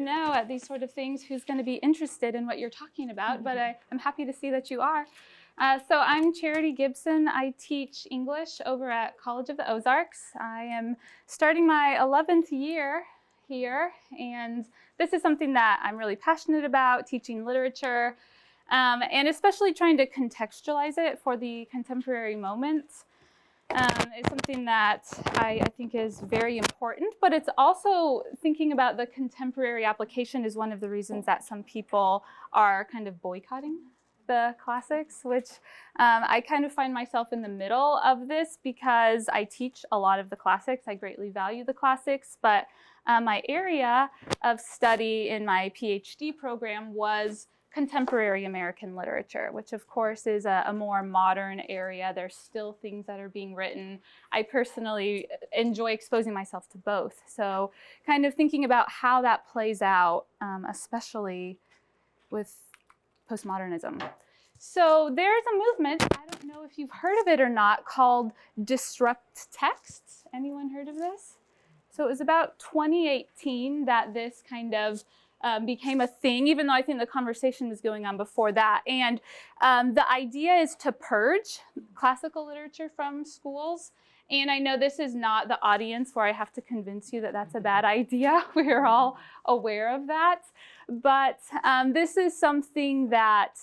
Know at these sort of things who's going to be interested in what you're talking about, but I'm happy to see that you are. So I'm Charity Gibson. I teach English over at College of the Ozarks. I am starting my 11th year here, and this is something that I'm really passionate about, teaching literature, and especially trying to contextualize it for the contemporary moment. It's something that I think is very important, but it's also thinking about the contemporary application is one of the reasons that some people are kind of boycotting the classics, which I kind of find myself in the middle of this because I teach a lot of the classics. I greatly value the classics, but my area of study in my PhD program was contemporary American literature, which of course is a more modern area. There's still things that are being written. I personally enjoy exposing myself to both. So kind of thinking about how that plays out, especially with postmodernism. So there's a movement, I don't know if you've heard of it or not, called disrupt texts. Anyone heard of this? So it was about 2018 that this kind of became a thing, even though I think the conversation was going on before that. And the idea is to purge classical literature from schools. And I know this is not the audience where I have to convince you that that's a bad idea. We're all aware of that. But this is something that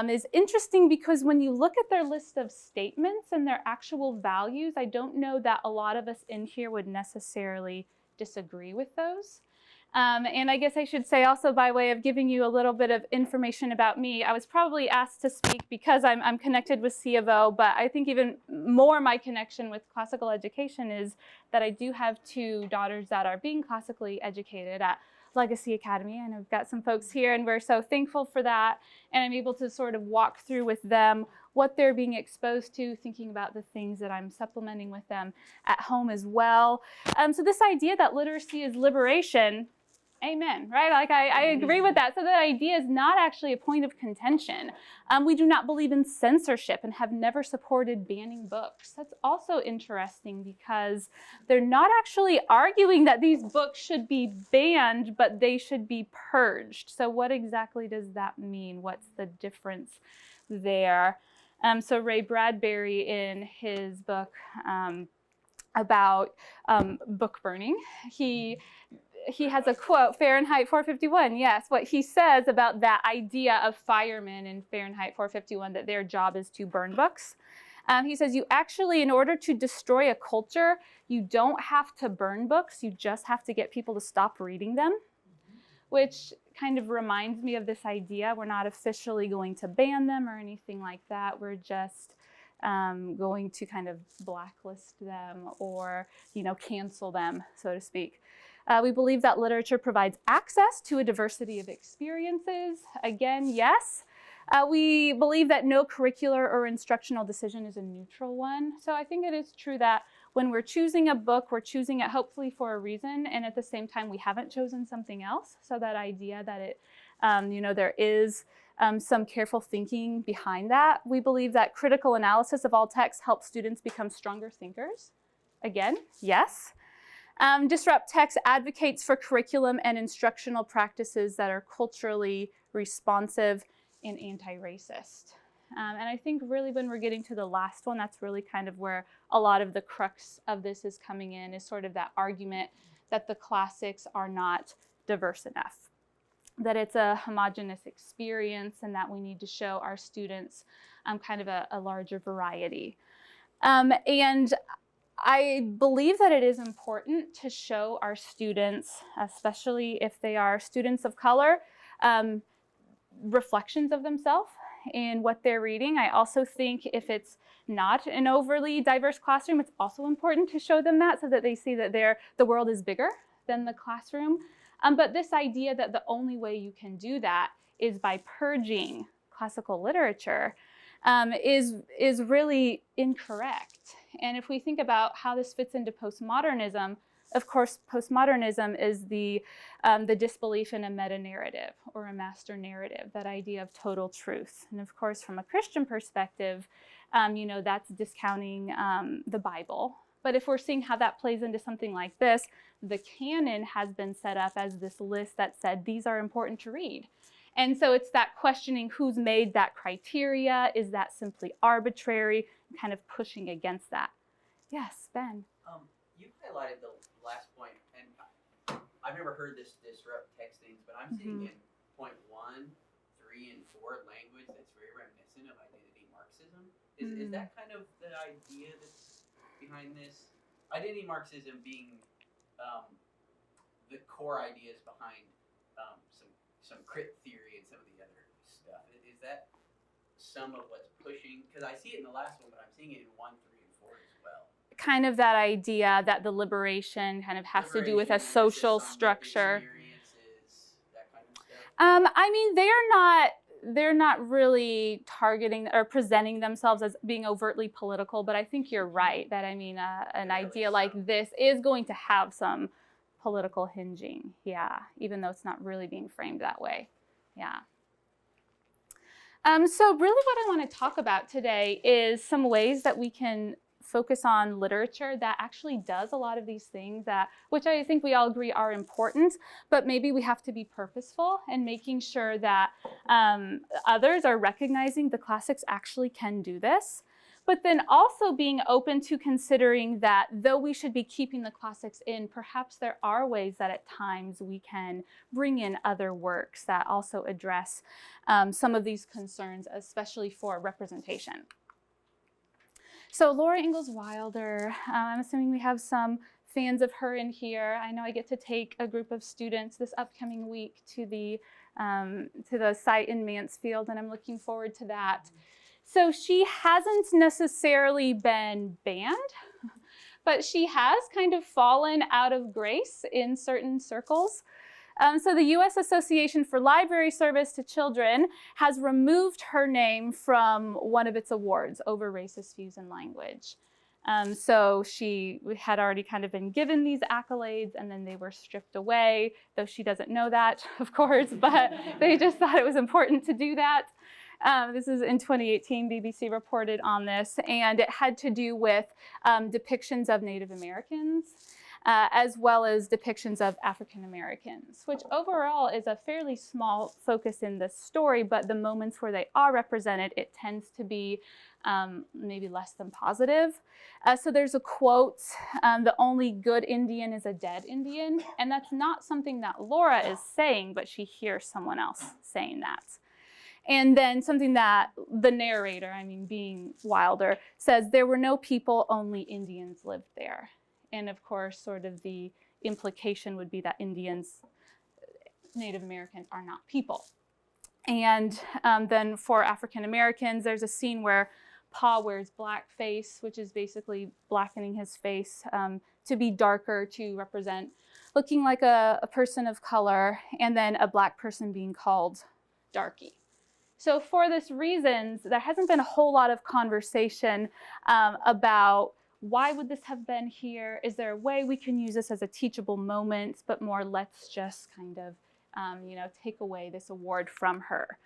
is interesting because when you look at their list of statements and their actual values, I don't know that a lot of us in here would necessarily disagree with those. And I guess I should say also, by way of giving you a little bit of information about me, I was probably asked to speak because I'm connected with SofO, but I think even more my connection with classical education is that I do have two daughters that are being classically educated at Legacy Academy, and I've got some folks here, and we're so thankful for that. And I'm able to sort of walk through with them what they're being exposed to, thinking about the things that I'm supplementing with them at home as well. So this idea that literacy is liberation, amen, right? Like I agree with that. So that idea is not actually a point of contention. We do not believe in censorship and have never supported banning books. That's also interesting because they're not actually arguing that these books should be banned, but they should be purged. So what exactly does that mean? What's the difference there? So Ray Bradbury, in his book about book burning, he has a quote, Fahrenheit 451, yes, what he says about that idea of firemen in Fahrenheit 451, that their job is to burn books. He says, you actually, in order to destroy a culture, you don't have to burn books, you just have to get people to stop reading them, which kind of reminds me of this idea. We're not officially going to ban them or anything like that. We're just going to kind of blacklist them or, cancel them, so to speak. We believe that literature provides access to a diversity of experiences. Again, yes. We believe that no curricular or instructional decision is a neutral one. So I think it is true that when we're choosing a book, we're choosing it hopefully for a reason, and at the same time, we haven't chosen something else. So that idea that it, there is some careful thinking behind that. We believe that critical analysis of all texts helps students become stronger thinkers. Again, yes. Disrupt Text advocates for curriculum and instructional practices that are culturally responsive and anti-racist. And I think really when we're getting to the last one, that's really kind of where a lot of the crux of this is coming in, is sort of that argument that the classics are not diverse enough, that it's a homogeneous experience and that we need to show our students kind of a larger variety. And I believe that it is important to show our students, especially if they are students of color, reflections of themselves in what they're reading. I also think if it's not an overly diverse classroom, it's also important to show them that so that they see that the world is bigger than the classroom. But this idea that the only way you can do that is by purging classical literature is really incorrect. And if we think about how this fits into postmodernism, of course, postmodernism is the disbelief in a meta-narrative or a master narrative, that idea of total truth. And of course, from a Christian perspective, that's discounting the Bible But if we're seeing how that plays into something like this, the canon has been set up as this list that said these are important to read. And so it's that questioning who's made that criteria. Is that simply arbitrary? Kind of pushing against that. Yes, Ben. You highlighted the last point, and I've never heard this disrupt text things, but I'm seeing in point 1, 3, and 4 language that's very reminiscent of identity Marxism. Is that kind of the idea that's behind this? Identity Marxism being the core ideas behind some crit theory and some of the other stuff. Is that some of what's pushing? Because I see it in the last one, but I'm seeing it in 1, 3, and 4 as well. Kind of that idea that the liberation kind of has to do with a social structure. That kind of stuff. I mean, they're not really targeting or presenting themselves as being overtly political, but I think you're right that, I mean, an idea like this is going to have some political hinging, yeah, even though it's not really being framed that way, yeah. So really what I want to talk about today is some ways that we can focus on literature that actually does a lot of these things which I think we all agree are important, but maybe we have to be purposeful and making sure that others are recognizing the classics actually can do this, but then also being open to considering that though we should be keeping the classics in, perhaps there are ways that at times we can bring in other works that also address some of these concerns, especially for representation. So Laura Ingalls Wilder, I'm assuming we have some fans of her in here. I know I get to take a group of students this upcoming week to the site in Mansfield, and I'm looking forward to that. So she hasn't necessarily been banned, but she has kind of fallen out of grace in certain circles. So the U.S. Association for Library Service to Children has removed her name from one of its awards over racist views in language. So she had already kind of been given these accolades, and then they were stripped away, though she doesn't know that, of course, but they just thought it was important to do that. This is in 2018, BBC reported on this, and it had to do with depictions of Native Americans, as well as depictions of African Americans, which overall is a fairly small focus in this story, but the moments where they are represented, it tends to be maybe less than positive. So there's a quote, the only good Indian is a dead Indian, and that's not something that Laura is saying, but she hears someone else saying that. And then something that the narrator, I mean being Wilder, says there were no people, only Indians lived there. And of course, sort of the implication would be that Indians, Native Americans, are not people. And then for African Americans, there's a scene where Pa wears blackface, which is basically blackening his face to be darker, to represent looking like a person of color, and then a black person being called darky. So for this reasons, there hasn't been a whole lot of conversation about why would this have been here? Is there a way we can use this as a teachable moment, but more let's just kind of, take away this award from her.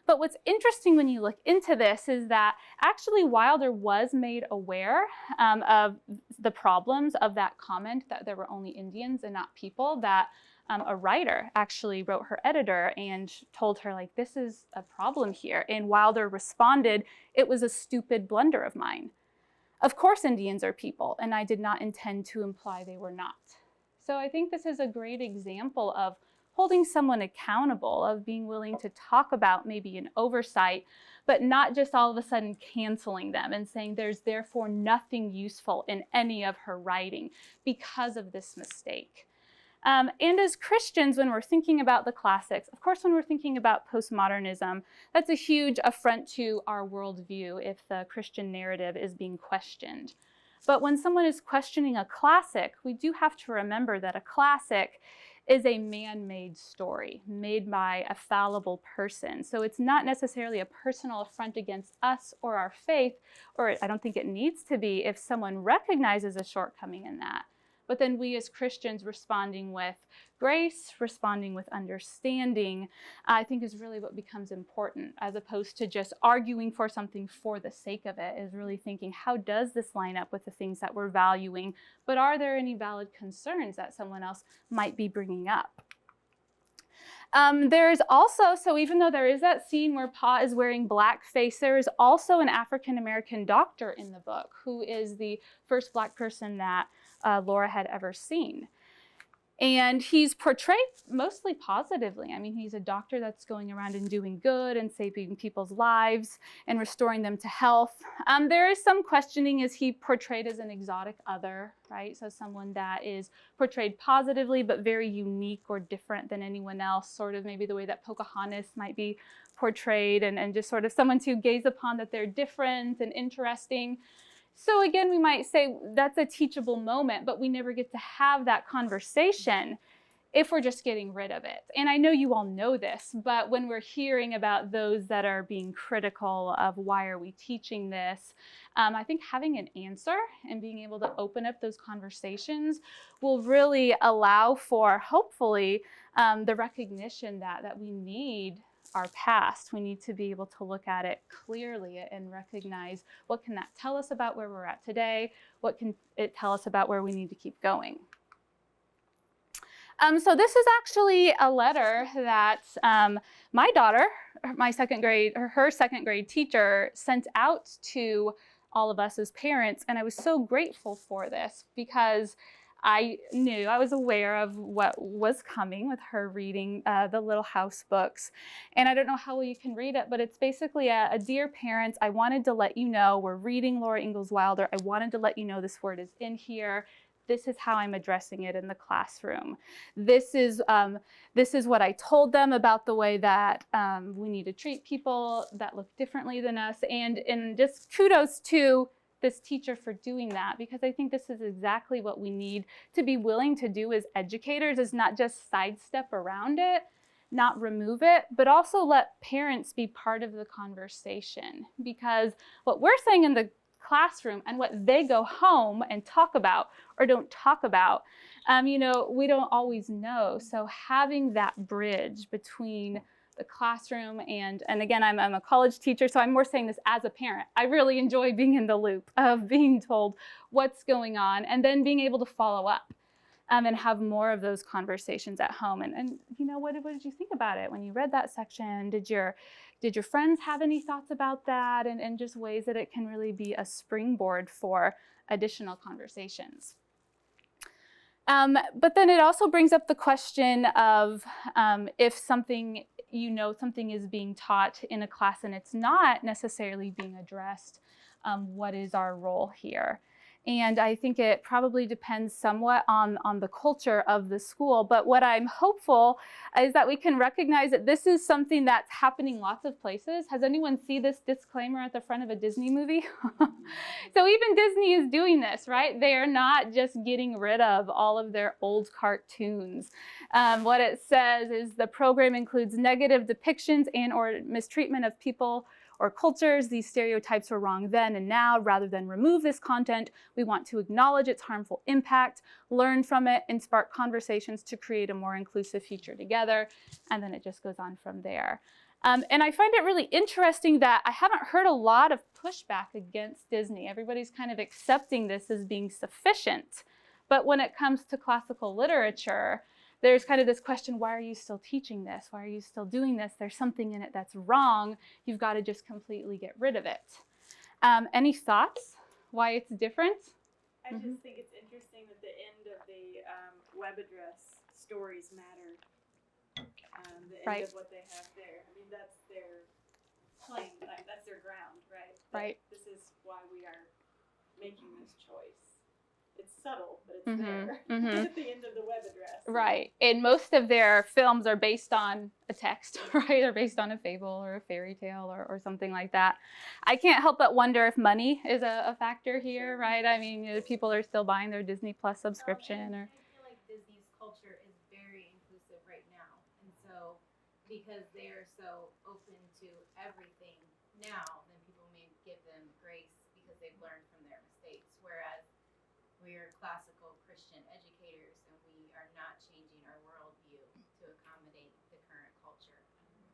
But what's interesting when you look into this is that actually Wilder was made aware of the problems of that comment that there were only Indians and not people, that a writer actually wrote her editor and told her, like, this is a problem here. And Wilder responded, it was a stupid blunder of mine. Of course Indians are people, and I did not intend to imply they were not. So I think this is a great example of holding someone accountable, of being willing to talk about maybe an oversight, but not just all of a sudden canceling them and saying there's therefore nothing useful in any of her writing because of this mistake. And as Christians, when we're thinking about the classics, of course, when we're thinking about postmodernism, that's a huge affront to our worldview if the Christian narrative is being questioned. But when someone is questioning a classic, we do have to remember that a classic is a man-made story made by a fallible person. So it's not necessarily a personal affront against us or our faith, or I don't think it needs to be if someone recognizes a shortcoming in that. but then we as Christians responding with grace, responding with understanding, I think is really what becomes important, as opposed to just arguing for something for the sake of it, is really thinking, how does this line up with the things that we're valuing, but are there any valid concerns that someone else might be bringing up? There's also, so even though there is that scene where Pa is wearing blackface, there is also an African-American doctor in the book who is the first Black person that Laura had ever seen. And he's portrayed mostly positively. I mean, he's a doctor that's going around and doing good and saving people's lives and restoring them to health. There is some questioning, is he portrayed as an exotic other, right? So someone that is portrayed positively, but very unique or different than anyone else, sort of maybe the way that Pocahontas might be portrayed, and just sort of someone to gaze upon that they're different and interesting. So again, we might say that's a teachable moment, but we never get to have that conversation if we're just getting rid of it. And I know you all know this, but when we're hearing about those that are being critical of why are we teaching this, I think having an answer and being able to open up those conversations will really allow for, hopefully, the recognition that we need our past. We need to be able to look at it clearly and recognize, what can that tell us about where we're at today? What can it tell us about where we need to keep going? So this is actually a letter that my daughter, her second grade teacher, sent out to all of us as parents. And I was so grateful for this, because I was aware of what was coming with her reading the Little House books. And I don't know how well you can read it, but it's basically a dear parents, I wanted to let you know we're reading Laura Ingalls Wilder. I wanted to let you know this word is in here. This is how I'm addressing it in the classroom. This is what I told them about the way that we need to treat people that look differently than us. And just kudos to this teacher for doing that, because I think this is exactly what we need to be willing to do as educators, is not just sidestep around it, not remove it, but also let parents be part of the conversation. Because what we're saying in the classroom and what they go home and talk about or don't talk about, we don't always know. So having that bridge between the classroom and again, I'm a college teacher, so I'm more saying this as a parent. I really enjoy being in the loop of being told what's going on and then being able to follow up and have more of those conversations at home. And what did you think about it when you read that section? Did your friends have any thoughts about that? And just ways that it can really be a springboard for additional conversations. But then it also brings up the question of if something is being taught in a class and it's not necessarily being addressed, what is our role here? And I think it probably depends somewhat on the culture of the school. But what I'm hopeful is that we can recognize that this is something that's happening lots of places. Has anyone seen this disclaimer at the front of a Disney movie? So even Disney is doing this, right? They are not just getting rid of all of their old cartoons. What it says is the program includes negative depictions and or mistreatment of people or cultures. These stereotypes were wrong then and now. Rather than remove this content, we want to acknowledge its harmful impact, learn from it, and spark conversations to create a more inclusive future together. And then it just goes on from there. And I find it really interesting that I haven't heard a lot of pushback against Disney. Everybody's kind of accepting this as being sufficient. But when it comes to classical literature, there's kind of this question, why are you still teaching this? Why are you still doing this? There's something in it that's wrong. You've got to just completely get rid of it. Any thoughts why it's different? I just think it's interesting that the end of the web address, stories matter. The end of what they have there. I mean, that's their claim, that's their ground, right? Right. This is why we are making this choice. It's subtle, but it's there at the end of the web address. Right. And most of their films are based on a text, right? They're based on a fable or a fairy tale or something like that. I can't help but wonder if money is a factor here, right? I mean, people are still buying their Disney Plus subscription. I feel like Disney's culture is very inclusive right now. And so because they are so open to everything now, then people may give them grace because they've learned from their mistakes. Whereas we're classical Christians Christian educators and we are not changing our worldview to accommodate the current culture.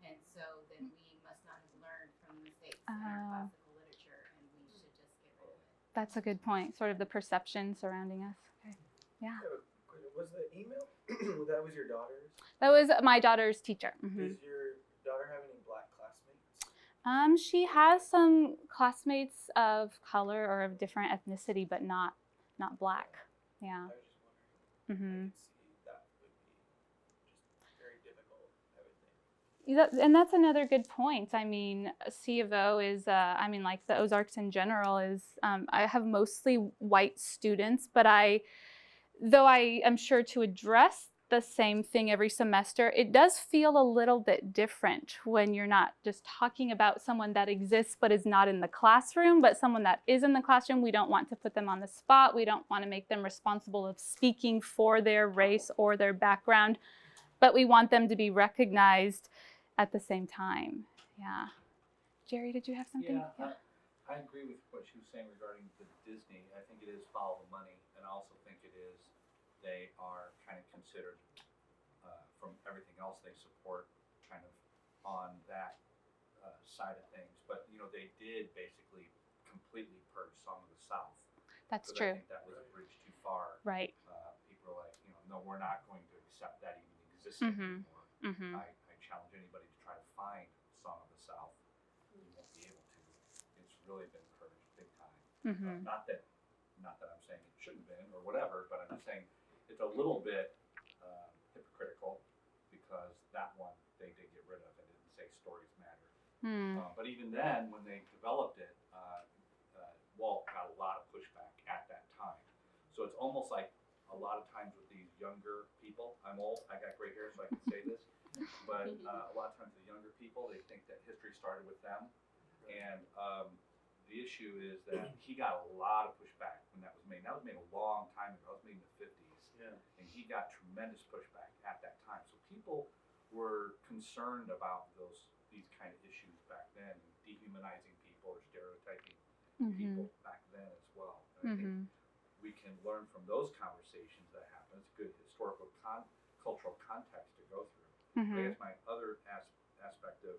And so then we must not have learned from the mistakes in our classical literature and we should just get rid of it. That's a good point, sort of the perception surrounding us. Okay. Yeah. Was the email, that was your daughter's? That was my daughter's teacher. Does your daughter have any black classmates? She has some classmates of color or of different ethnicity, but not black. Yeah. I was just wondering. I could see that would be just very difficult, I would think. And that's another good point. I mean, SofO is, like the Ozarks in general is, I have mostly white students, but though I am sure to address the same thing every semester, it does feel a little bit different when you're not just talking about someone that exists but is not in the classroom, but someone that is in the classroom. We don't want to put them on the spot. We don't want to make them responsible of speaking for their race or their background, but we want them to be recognized at the same time. Yeah. Jerry, did you have something? Yeah. I agree with what she was saying regarding the Disney. I think it is follow the money, and I also think it is they are kind of considered from everything else they support kind of on that side of things. But they did basically completely purge Song of the South. That's so true. I think that was a bridge too far. Right. People are like, no, we're not going to accept that even existing anymore. Mm-hmm. I challenge anybody to try to find Song of the South. You won't be able to. It's really been purged big time. Mm-hmm. Not that I'm saying it shouldn't have been or whatever, but I'm just saying it's a little bit hypocritical because that one they did get rid of and didn't say stories matter. But even then, when they developed it, Walt got a lot of pushback at that time. So it's almost like a lot of times with these younger people, I'm old, I got gray hair so I can say this, but a lot of times the younger people, they think that history started with them. And the issue is that he got a lot of pushback when that was made. That was made a long time ago. That was made in the 50s. Yeah. And he got tremendous pushback at that time. So people were concerned about these kind of issues back then, dehumanizing people or stereotyping people back then as well. And I think we can learn from those conversations that happen. It's a good historical cultural context to go through. I guess my other aspect of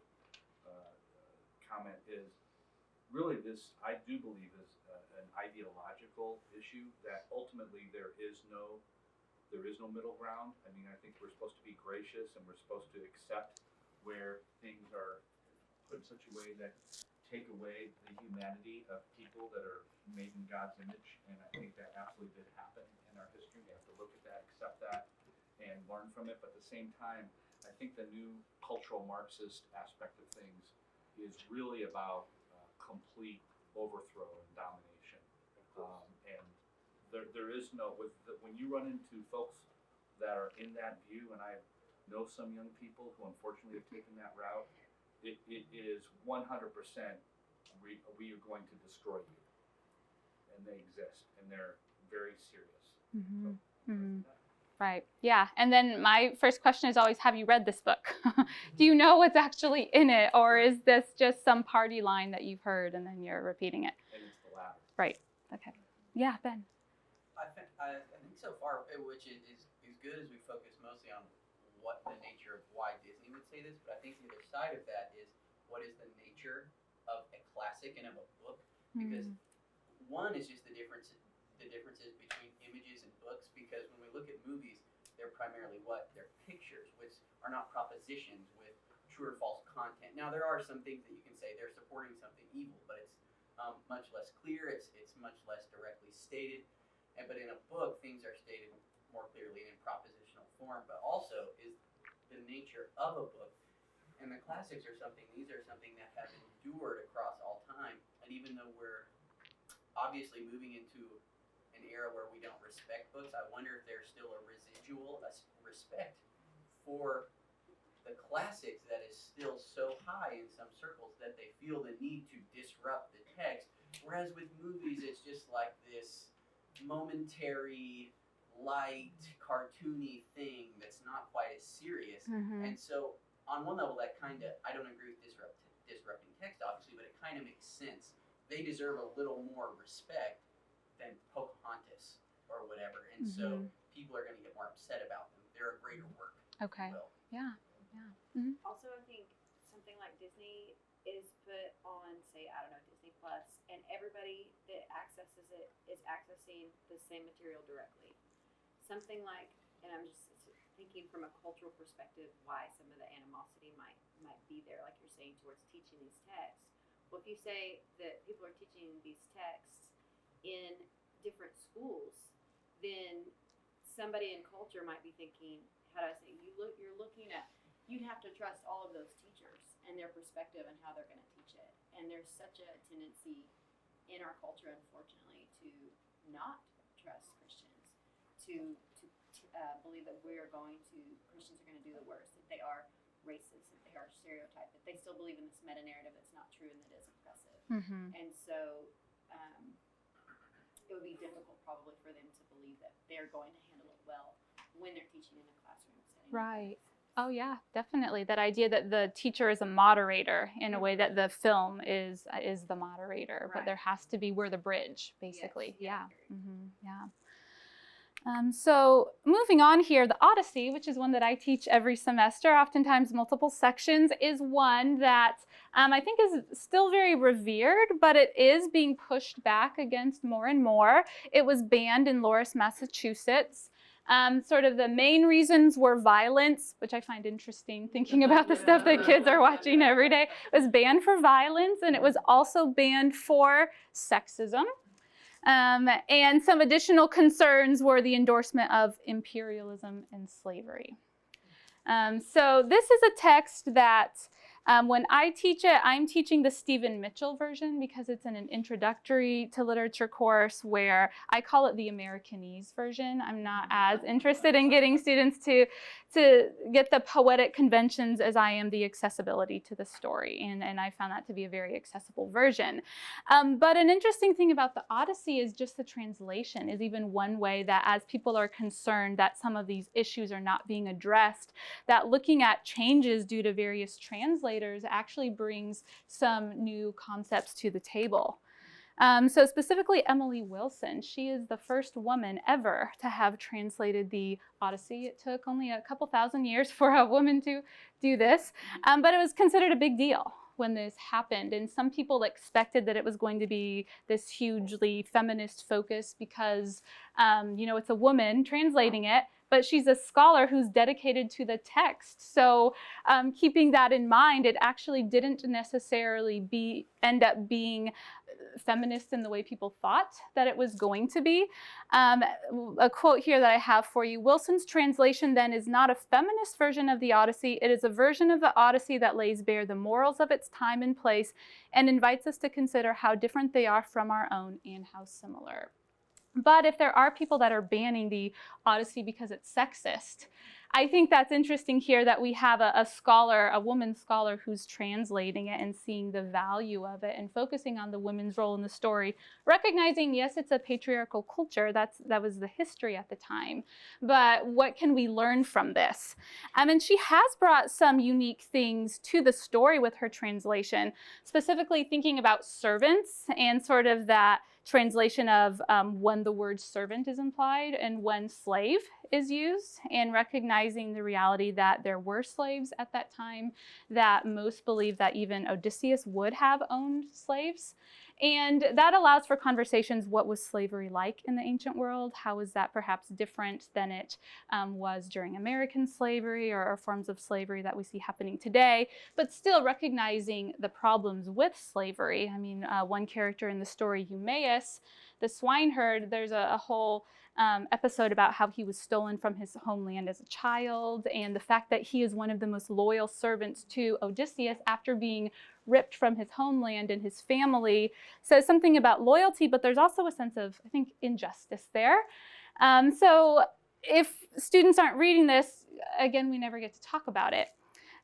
comment is really this, I do believe, is an ideological issue that ultimately there is no middle ground. I mean, I think we're supposed to be gracious and we're supposed to accept where things are put in such a way that take away the humanity of people that are made in God's image. And I think that absolutely did happen in our history. We have to look at that, accept that, and learn from it. But at the same time, I think the new cultural Marxist aspect of things is really about complete overthrow and domination. And there is no, when you run into folks that are in that view, and I know some young people who unfortunately have taken that route, it is 100% we are going to destroy you. And they exist, and they're very serious. Right. Yeah. And then my first question is always, have you read this book? Do you know what's actually in it? Or is this just some party line that you've heard and then you're repeating it? And it's the latter. Right. Okay. Yeah, Ben. I think so far, which is good as we focus mostly on what the nature of why Disney would say this, but I think the other side of that is what is the nature of a classic and of a book? Because one is just the differences between images and books, because when we look at movies, they're primarily what? They're pictures, which are not propositions with true or false content. Now, there are some things that you can say they're supporting something evil, but it's much less clear, it's much less directly stated. But in a book, things are stated more clearly in propositional form, but also is the nature of a book. And the classics are something that have endured across all time. And even though we're obviously moving into an era where we don't respect books, I wonder if there's still a residual respect for the classics that is still so high in some circles that they feel the need to disrupt the text. Whereas with movies, it's just like this momentary, light, cartoony thing that's not quite as serious. And so on one level, that kind of, I don't agree with disrupting text, obviously, but it kind of makes sense. They deserve a little more respect than Pocahontas. or whatever. And so people are going to get more upset about them. They're a greater work. Okay. If you will. Yeah. Also, I think something like Disney is put on, say, I don't know, Disney Plus, and everybody that accesses it is accessing the same material directly. Something like, and I'm just thinking from a cultural perspective why some of the animosity might be there, like you're saying, towards teaching these texts. Well, if you say that people are teaching these texts in different schools, then somebody in culture might be thinking, how do I say, you're looking at, you'd have to trust all of those teachers and their perspective and how they're going to teach it. And there's such a tendency in our culture, unfortunately, to not trust Christians, to believe that Christians are going to do the worst, that they are racist, that they are stereotyped, that they still believe in this meta-narrative that's not true and that is oppressive. And so it would be difficult probably for them to believe that they're going to handle it well when they're teaching in a classroom setting. Right. Oh yeah, definitely. That idea that the teacher is a moderator in a way that the film is the moderator, but there has to be, we're the bridge, basically. Yes, Yeah. So moving on here, the Odyssey, which is one that I teach every semester, oftentimes multiple sections, is one that I think is still very revered, but it is being pushed back against more and more. It was banned in Lawrence, Massachusetts. Sort of the main reasons were violence, which I find interesting thinking about the stuff that kids are watching every day. It was banned for violence, and it was also banned for sexism. And some additional concerns were the endorsement of imperialism and slavery. So this is a text that when I teach it, I'm teaching the Stephen Mitchell version because it's in an introductory to literature course where I call it the Americanese version. I'm not as interested in getting students to get the poetic conventions as I am the accessibility to the story. And I found that to be a very accessible version. But an interesting thing about the Odyssey is just the translation is even one way that as people are concerned that some of these issues are not being addressed, that looking at changes due to various translators actually brings some new concepts to the table. So specifically Emily Wilson, she is the first woman ever to have translated the Odyssey. It took only a couple thousand years for a woman to do this, but it was considered a big deal when this happened. And some people expected that it was going to be this hugely feminist focus because, it's a woman translating it, but she's a scholar who's dedicated to the text. So keeping that in mind, it actually didn't necessarily end up being feminist in the way people thought that it was going to be. A quote here that I have for you: Wilson's translation then is not a feminist version of the Odyssey. It is a version of the Odyssey that lays bare the morals of its time and place and invites us to consider how different they are from our own and how similar. But if there are people that are banning the Odyssey because it's sexist, I think that's interesting here that we have a scholar, a woman scholar, who's translating it and seeing the value of it and focusing on the women's role in the story, recognizing, yes, it's a patriarchal culture, that was the history at the time, but what can we learn from this? And she has brought some unique things to the story with her translation, specifically thinking about servants and sort of that translation of when the word servant is implied and when slave is used, and recognizing the reality that there were slaves at that time, that most believe that even Odysseus would have owned slaves. And that allows for conversations. What was slavery like in the ancient world? How is that perhaps different than it was during American slavery or forms of slavery that we see happening today? But still recognizing the problems with slavery. I mean, one character in the story, Humayus the Swineherd, there's a whole episode about how he was stolen from his homeland as a child, and the fact that he is one of the most loyal servants to Odysseus after being ripped from his homeland and his family says something about loyalty, but there's also a sense of, I think, injustice there. So if students aren't reading this, again, we never get to talk about it.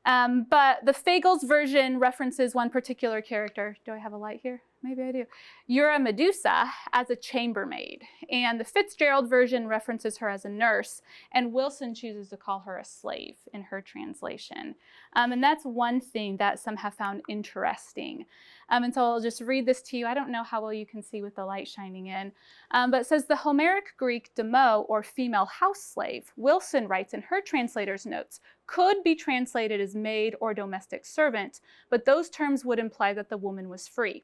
But the Fagles version references one particular character. Do I have a light here? maybe I do. You're a Medusa as a chambermaid. And the Fitzgerald version references her as a nurse, and Wilson chooses to call her a slave in her translation. And that's one thing that some have found interesting. And so I'll just read this to you. I don't know how well you can see with the light shining in, but it says the Homeric Greek demo, or female house slave, Wilson writes in her translator's notes, could be translated as maid or domestic servant, but those terms would imply that the woman was free.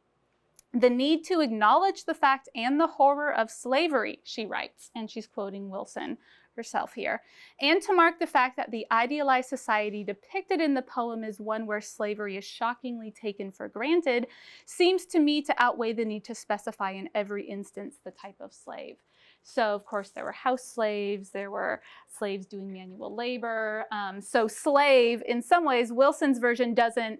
The need to acknowledge the fact and the horror of slavery, she writes, and she's quoting Wilson herself here, and to mark the fact that the idealized society depicted in the poem is one where slavery is shockingly taken for granted, seems to me to outweigh the need to specify in every instance the type of slave. So, of course, there were house slaves, there were slaves doing manual labor. So slave, in some ways, Wilson's version doesn't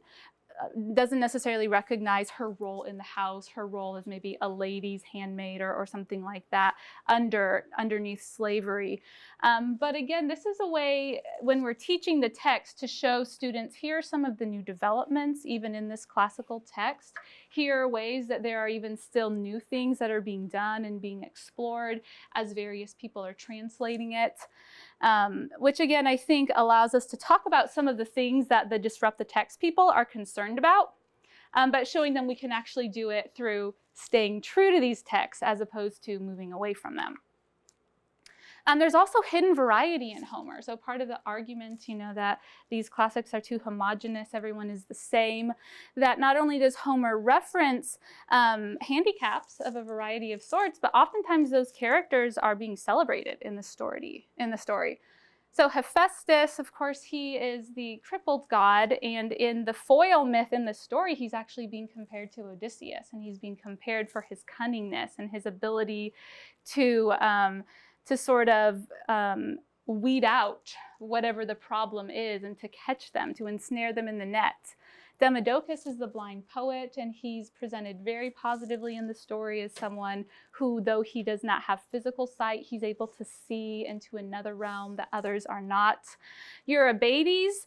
necessarily recognize her role in the house, her role as maybe a lady's handmaid or something like that underneath slavery. But again, this is a way when we're teaching the text to show students, here are some of the new developments, even in this classical text. Here are ways that there are even still new things that are being done and being explored as various people are translating it. Which again, I think allows us to talk about some of the things that the disrupt the text people are concerned about, but showing them we can actually do it through staying true to these texts as opposed to moving away from them. There's also hidden variety in Homer. So part of the argument, that these classics are too homogeneous, everyone is the same, that not only does Homer reference handicaps of a variety of sorts, but oftentimes those characters are being celebrated in the story. So Hephaestus, of course, he is the crippled god, and in the foil myth in the story, he's actually being compared to Odysseus, and he's being compared for his cunningness and his ability to sort of weed out whatever the problem is and to catch them, to ensnare them in the net. Demidocus is the blind poet, and he's presented very positively in the story as someone who, though he does not have physical sight, he's able to see into another realm that others are not. Eurybates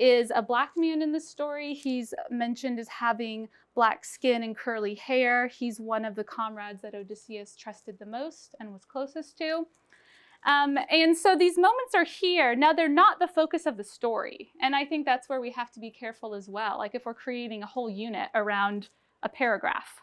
is a black man in the story. He's mentioned as having black skin and curly hair. He's one of the comrades that Odysseus trusted the most and was closest to. And so these moments are here. Now, they're not the focus of the story. And I think that's where we have to be careful as well. Like if we're creating a whole unit around a paragraph,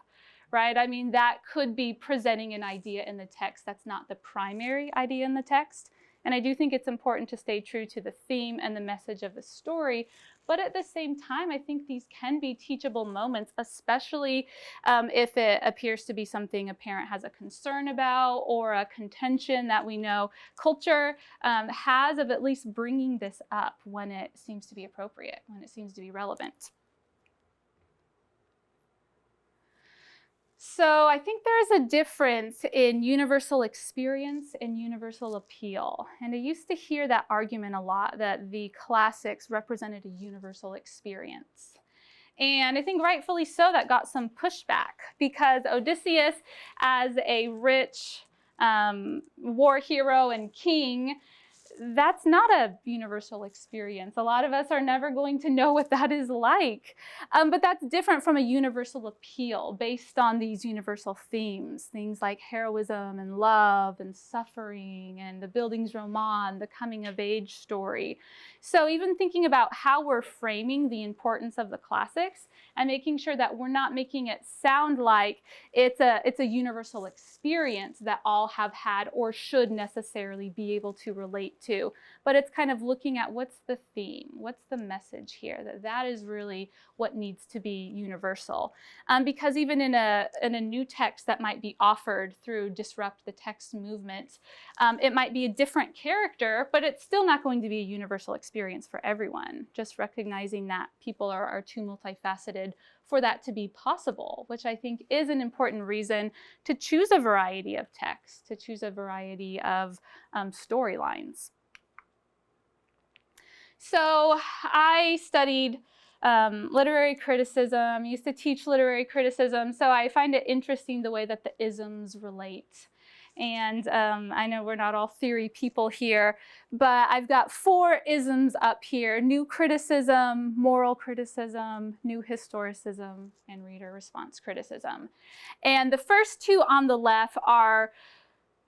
right? I mean, that could be presenting an idea in the text that's not the primary idea in the text. And I do think it's important to stay true to the theme and the message of the story. But at the same time, I think these can be teachable moments, especially if it appears to be something a parent has a concern about or a contention that we know culture has of at least bringing this up when it seems to be appropriate, when it seems to be relevant. So I think there's a difference in universal experience and universal appeal. And I used to hear that argument a lot, that the classics represented a universal experience. And I think rightfully so, that got some pushback, because Odysseus, as a rich war hero and king, that's not a universal experience. A lot of us are never going to know what that is like. But that's different from a universal appeal based on these universal themes, things like heroism and love and suffering and the Bildungsroman, the coming of age story. So even thinking about how we're framing the importance of the classics and making sure that we're not making it sound like it's a universal experience that all have had or should necessarily be able to relate to, but it's kind of looking at what's the theme, what's the message here, that is really what needs to be universal. Because even in a new text that might be offered through Disrupt the Text movement, it might be a different character, but it's still not going to be a universal experience for everyone. Just recognizing that people are too multifaceted for that to be possible, which I think is an important reason to choose a variety of texts, to choose a variety of storylines. So I studied literary criticism, used to teach literary criticism, so I find it interesting the way that the isms relate. And I know we're not all theory people here, but I've got 4 isms up here: new criticism, moral criticism, new historicism, and reader response criticism. And the first 2 on the left are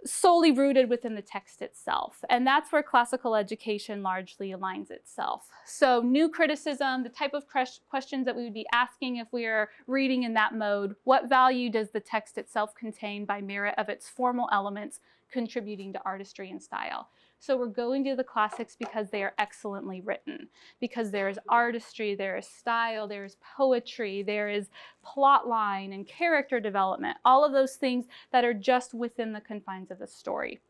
solely rooted within the text itself. And that's where classical education largely aligns itself. So new criticism, the type of questions that we would be asking if we are reading in that mode: what value does the text itself contain by merit of its formal elements contributing to artistry and style? So we're going to the classics because they are excellently written, because there is artistry, there is style, there is poetry, there is plot line and character development, all of those things that are just within the confines of the story.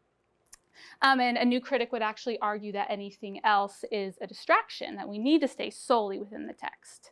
And a new critic would actually argue that anything else is a distraction, that we need to stay solely within the text.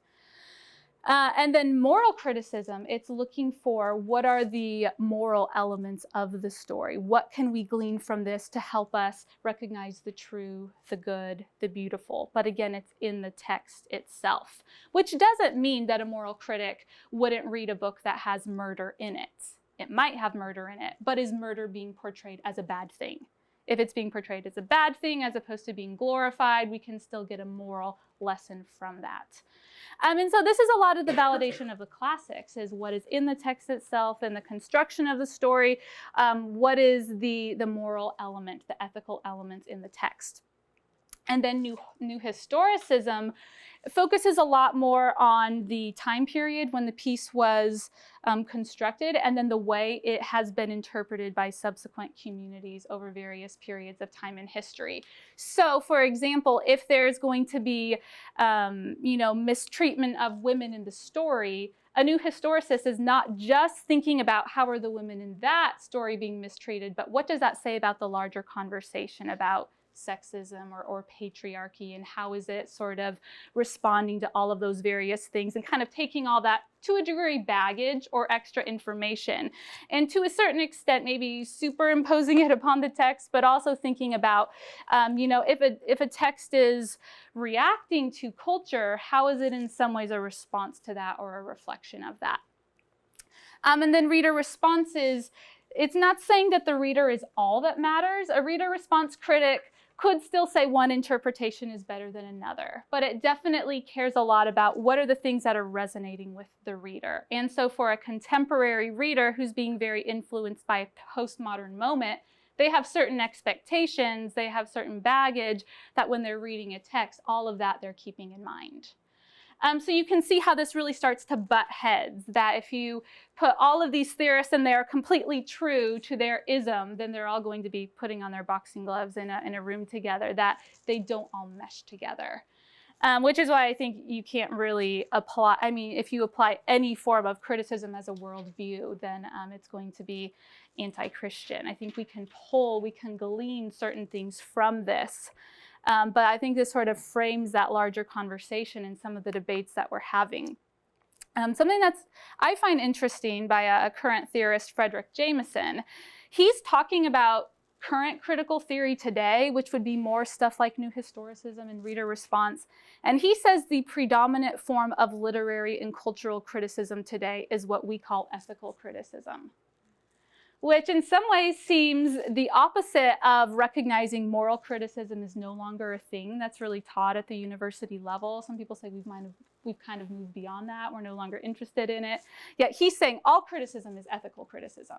And then moral criticism, it's looking for what are the moral elements of the story? What can we glean from this to help us recognize the true, the good, the beautiful? But again, it's in the text itself, which doesn't mean that a moral critic wouldn't read a book that has murder in it. It might have murder in it, but is murder being portrayed as a bad thing? If it's being portrayed as a bad thing as opposed to being glorified, we can still get a moral lesson from that. And so this is a lot of the validation of the classics, is what is in the text itself and the construction of the story. What is the moral element, the ethical elements in the text? And then new historicism focuses a lot more on the time period when the piece was constructed, and then the way it has been interpreted by subsequent communities over various periods of time in history. So, for example, if there's going to be, mistreatment of women in the story, a new historicist is not just thinking about how are the women in that story being mistreated, but what does that say about the larger conversation about sexism or patriarchy, and how is it sort of responding to all of those various things, and kind of taking all that to a degree baggage or extra information, and to a certain extent maybe superimposing it upon the text, but also thinking about, if a text is reacting to culture, how is it in some ways a response to that or a reflection of that? And then reader responses, it's not saying that the reader is all that matters. A reader response critic could still say one interpretation is better than another, but it definitely cares a lot about what are the things that are resonating with the reader. And so for a contemporary reader who's being very influenced by a postmodern moment, they have certain expectations, they have certain baggage that when they're reading a text, all of that they're keeping in mind. So you can see how this really starts to butt heads, that if you put all of these theorists and they're completely true to their ism, then they're all going to be putting on their boxing gloves in a room together, that they don't all mesh together. Which is why I think you can't really apply, if you apply any form of criticism as a worldview, then it's going to be anti-Christian. I think we can glean certain things from this. But I think this sort of frames that larger conversation in some of the debates that we're having. Something I find interesting by a current theorist, Frederick Jameson, he's talking about current critical theory today, which would be more stuff like new historicism and reader response. And he says the predominant form of literary and cultural criticism today is what we call ethical criticism, which in some ways seems the opposite of recognizing moral criticism is no longer a thing that's really taught at the university level. Some people say we've kind of moved beyond that. We're no longer interested in it. Yet he's saying all criticism is ethical criticism.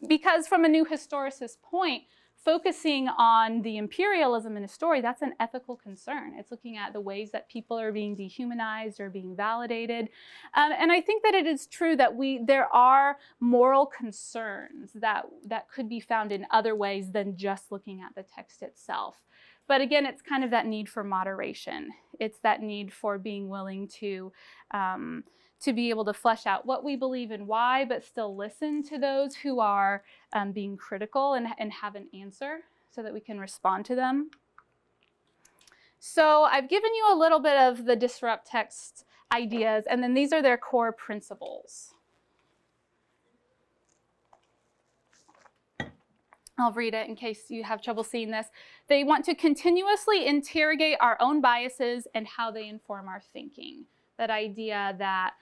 Because from a new historicist point, focusing on the imperialism in a story, that's an ethical concern. It's looking at the ways that people are being dehumanized or being validated. And I think that it is true that there are moral concerns that could be found in other ways than just looking at the text itself. But again, it's kind of that need for moderation. It's that need for being willing to be able to flesh out what we believe and why, but still listen to those who are being critical and have an answer so that we can respond to them. So I've given you a little bit of the disrupt text ideas, and then these are their core principles. I'll read it in case you have trouble seeing this. They want to continuously interrogate our own biases and how they inform our thinking. That idea that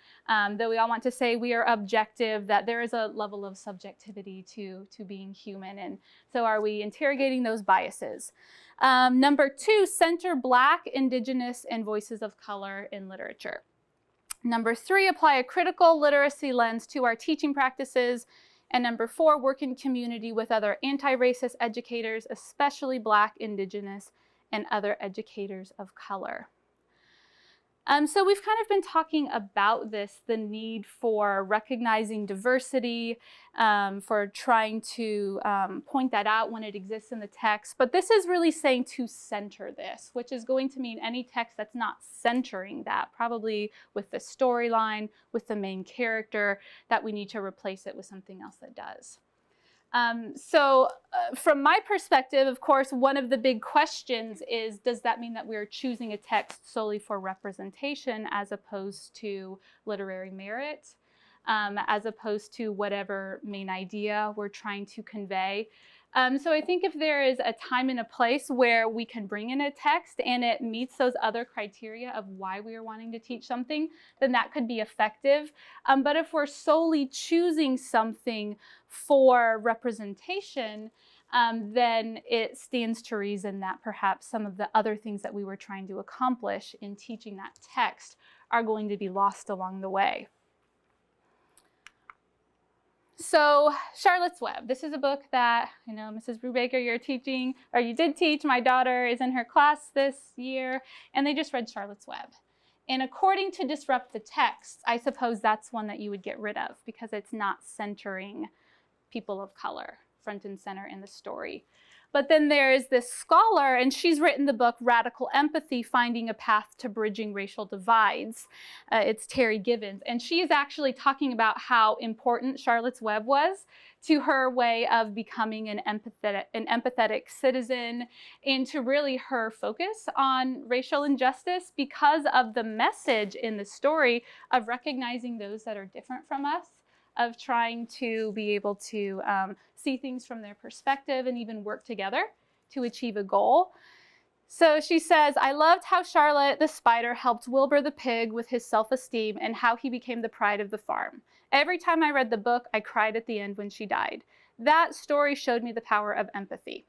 though we all want to say we are objective, that there is a level of subjectivity to being human. And so are we interrogating those biases? Number 2, center Black, Indigenous, and voices of color in literature. Number 3, apply a critical literacy lens to our teaching practices. And number 4, work in community with other anti-racist educators, especially Black, Indigenous, and other educators of color. So we've kind of been talking about this, the need for recognizing diversity, for trying to point that out when it exists in the text. But this is really saying to center this, which is going to mean any text that's not centering that, probably with the storyline, with the main character, that we need to replace it with something else that does. From my perspective, of course, one of the big questions is, does that mean that we're choosing a text solely for representation as opposed to literary merit, as opposed to whatever main idea we're trying to convey? So I think if there is a time and a place where we can bring in a text and it meets those other criteria of why we are wanting to teach something, then that could be effective. But if we're solely choosing something for representation, then it stands to reason that perhaps some of the other things that we were trying to accomplish in teaching that text are going to be lost along the way. So Charlotte's Web, this is a book that I know Mrs. Brubaker, you're teaching, or you did teach. My daughter is in her class this year, and they just read Charlotte's Web. And according to Disrupt the Text, I suppose that's one that you would get rid of because it's not centering people of color front and center in the story. But then there is this scholar, and she's written the book Radical Empathy, Finding a Path to Bridging Racial Divides. It's Terry Gibbons, and she is actually talking about how important Charlotte's Web was to her way of becoming an empathetic citizen, and to really her focus on racial injustice because of the message in the story of recognizing those that are different from us, of trying to be able to see things from their perspective and even work together to achieve a goal. So she says, I loved how Charlotte the spider helped Wilbur the pig with his self-esteem and how he became the pride of the farm. Every time I read the book, I cried at the end when she died. That story showed me the power of empathy.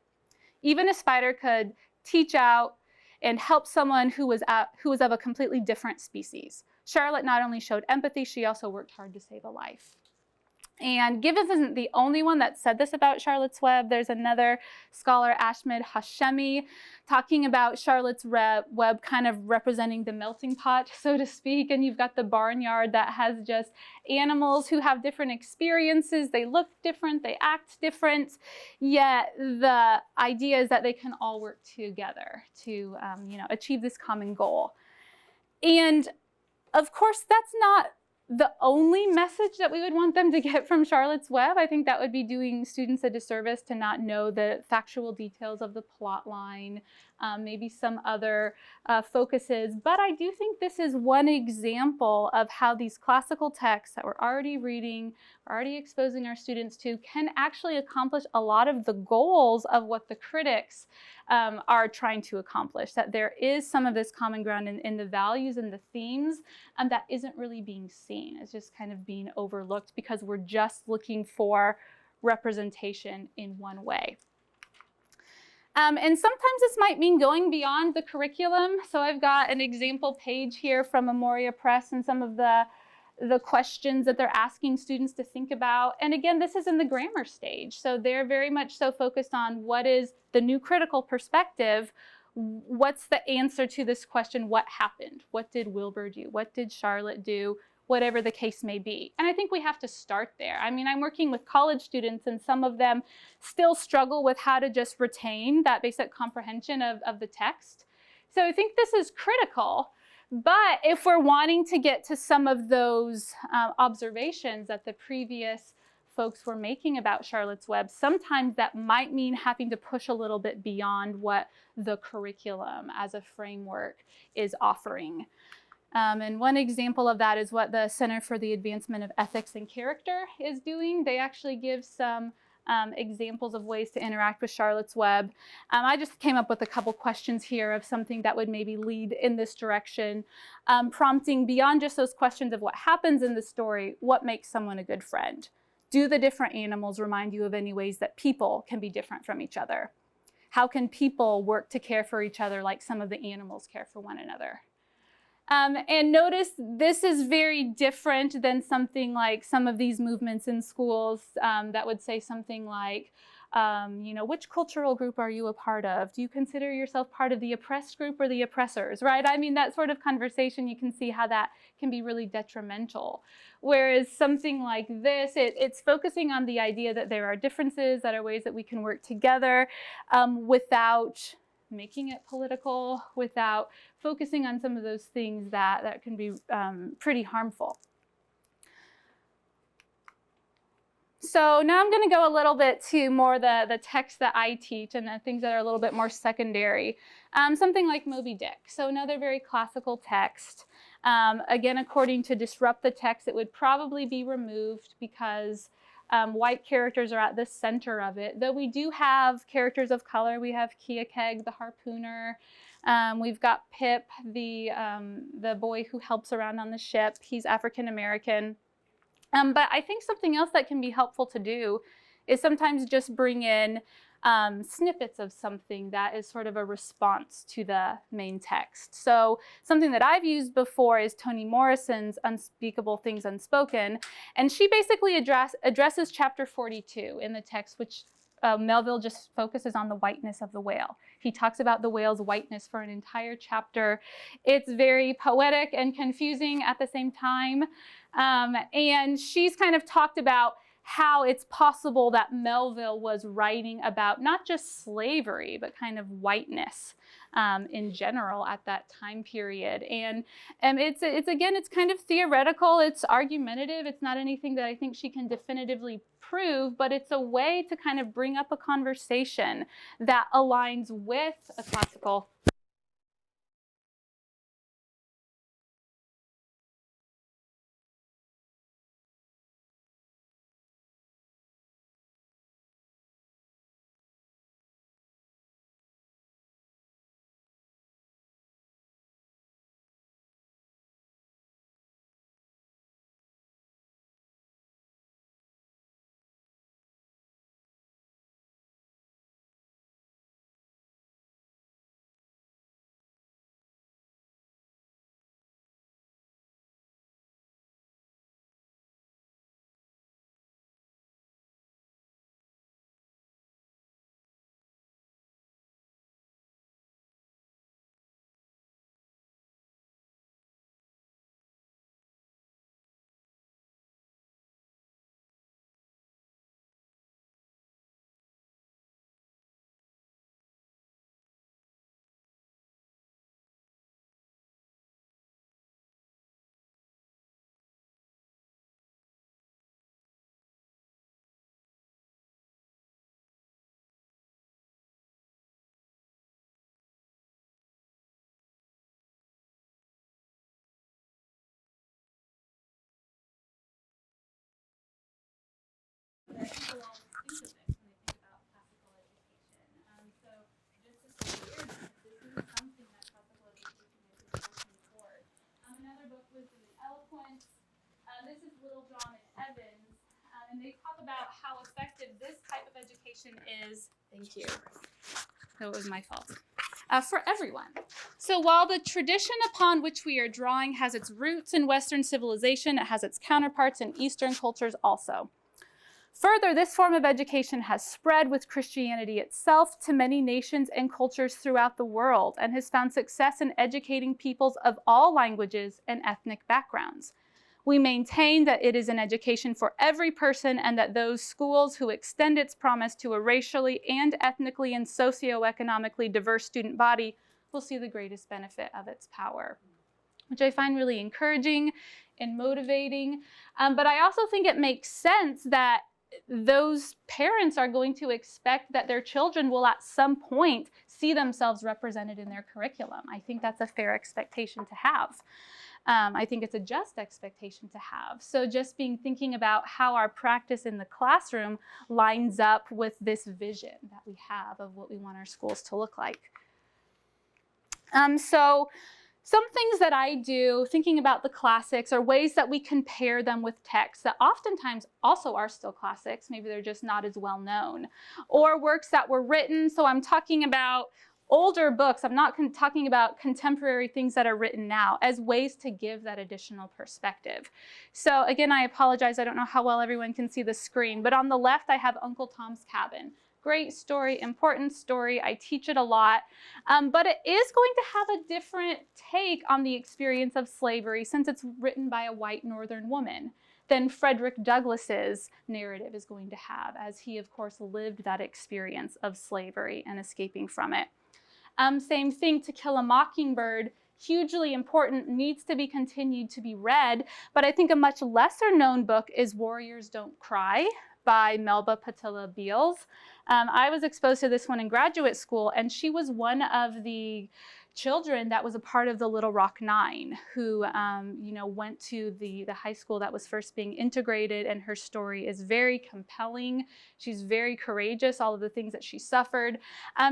Even a spider could teach out and help someone who was of a completely different species. Charlotte not only showed empathy, she also worked hard to save a life. And Gibbons isn't the only one that said this about Charlotte's Web. There's another scholar, Ahmed Hashemi, talking about Charlotte's Web kind of representing the melting pot, so to speak. And you've got the barnyard that has just animals who have different experiences. They look different, they act different, yet the idea is that they can all work together to achieve this common goal. And of course, that's not the only message that we would want them to get from Charlotte's Web. I think that would be doing students a disservice to not know the factual details of the plot line, maybe some other focuses. But I do think this is one example of how these classical texts that we're already reading, we're already exposing our students to, can actually accomplish a lot of the goals of what the critics are trying to accomplish, that there is some of this common ground in the values and the themes that isn't really being seen. It's just kind of being overlooked because we're just looking for representation in one way. And sometimes this might mean going beyond the curriculum. So I've got an example page here from Memoria Press and some of the questions that they're asking students to think about. And again, this is in the grammar stage. So they're very much so focused on what is the new critical perspective. What's the answer to this question? What happened? What did Wilbur do? What did Charlotte do? Whatever the case may be. And I think we have to start there. I mean, I'm working with college students and some of them still struggle with how to just retain that basic comprehension of the text. So I think this is critical. But if we're wanting to get to some of those observations that the previous folks were making about Charlotte's Web, sometimes that might mean having to push a little bit beyond what the curriculum as a framework is offering. And one example of that is what the Center for the Advancement of Ethics and Character is doing. They actually give some examples of ways to interact with Charlotte's Web. I just came up with a couple questions here of something that would maybe lead in this direction, prompting beyond just those questions of what happens in the story, what makes someone a good friend? Do the different animals remind you of any ways that people can be different from each other? How can people work to care for each other like some of the animals care for one another? And notice this is very different than something like some of these movements in schools that would say something like, which cultural group are you a part of? Do you consider yourself part of the oppressed group or the oppressors, right? I mean, that sort of conversation, you can see how that can be really detrimental. Whereas something like this, it's focusing on the idea that there are differences, that are ways that we can work together without making it political, without focusing on some of those things that can be pretty harmful. So now I'm going to go a little bit to more the text that I teach and the things that are a little bit more secondary. Something like Moby Dick. So another very classical text. Again, according to Disrupt the Text, it would probably be removed because white characters are at the center of it. Though we do have characters of color. We have Keokeg, the harpooner. We've got Pip, the boy who helps around on the ship. He's African American. But I think something else that can be helpful to do is sometimes just bring in snippets of something that is sort of a response to the main text. So something that I've used before is Toni Morrison's Unspeakable Things Unspoken. And she basically addresses chapter 42 in the text, which Melville just focuses on the whiteness of the whale. He talks about the whale's whiteness for an entire chapter. It's very poetic and confusing at the same time. And she's kind of talked about how it's possible that Melville was writing about not just slavery, but kind of whiteness in general at that time period. And it's kind of theoretical, it's argumentative, it's not anything that I think she can definitively prove, but it's a way to kind of bring up a conversation that aligns with a classical that people always think of this when they think about classical education. So just as awareness, this is something that classical education is working toward. Another book was The Eloquence. This is Little John and Evans, and they talk about how effective this type of education is. Thank you. So it was my fault. For everyone. So while the tradition upon which we are drawing has its roots in Western civilization, it has its counterparts in Eastern cultures also. Further, this form of education has spread with Christianity itself to many nations and cultures throughout the world and has found success in educating peoples of all languages and ethnic backgrounds. We maintain that it is an education for every person and that those schools who extend its promise to a racially and ethnically and socioeconomically diverse student body will see the greatest benefit of its power, which I find really encouraging and motivating. But I also think it makes sense that those parents are going to expect that their children will at some point see themselves represented in their curriculum. I think that's a fair expectation to have. I think it's a just expectation to have. So just thinking about how our practice in the classroom lines up with this vision that we have of what we want our schools to look like. So some things that I do, thinking about the classics, are ways that we compare them with texts that oftentimes also are still classics. Maybe they're just not as well known. Or works that were written, so I'm talking about older books. I'm not talking about contemporary things that are written now, as ways to give that additional perspective. So again, I apologize. I don't know how well everyone can see the screen, but on the left, I have Uncle Tom's Cabin. Great story, important story. I teach it a lot, but it is going to have a different take on the experience of slavery since it's written by a white Northern woman than Frederick Douglass's narrative is going to have, as he, of course, lived that experience of slavery and escaping from it. Same thing, To Kill a Mockingbird, hugely important, needs to be continued to be read, but I think a much lesser known book is Warriors Don't Cry by Melba Patilla Beals. I was exposed to this one in graduate school, and she was one of the children that was a part of the Little Rock Nine, who went to the high school that was first being integrated, and her story is very compelling. She's very courageous, all of the things that she suffered.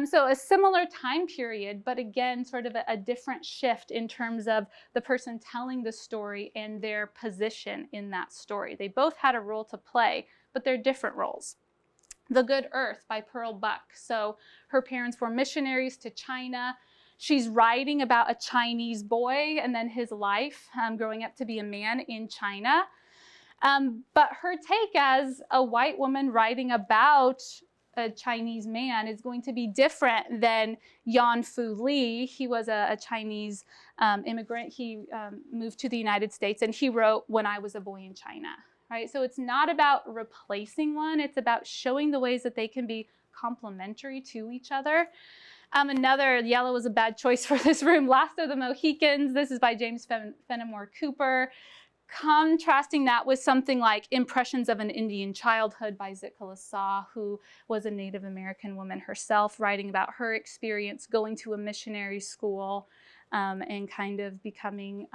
So a similar time period, but again, sort of a different shift in terms of the person telling the story and their position in that story. They both had a role to play, but they're different roles. The Good Earth by Pearl Buck. So her parents were missionaries to China. She's writing about a Chinese boy and then his life growing up to be a man in China. But her take as a white woman writing about a Chinese man is going to be different than Yan Fu Li. He was a Chinese immigrant. He moved to the United States, and he wrote When I Was a Boy in China. Right? So it's not about replacing one. It's about showing the ways that they can be complementary to each other. Another, yellow was a bad choice for this room, Last of the Mohicans. This is by James Fenimore Cooper. Contrasting that with something like Impressions of an Indian Childhood by Sitka Lasaw, who was a Native American woman herself, writing about her experience going to a missionary school and kind of becoming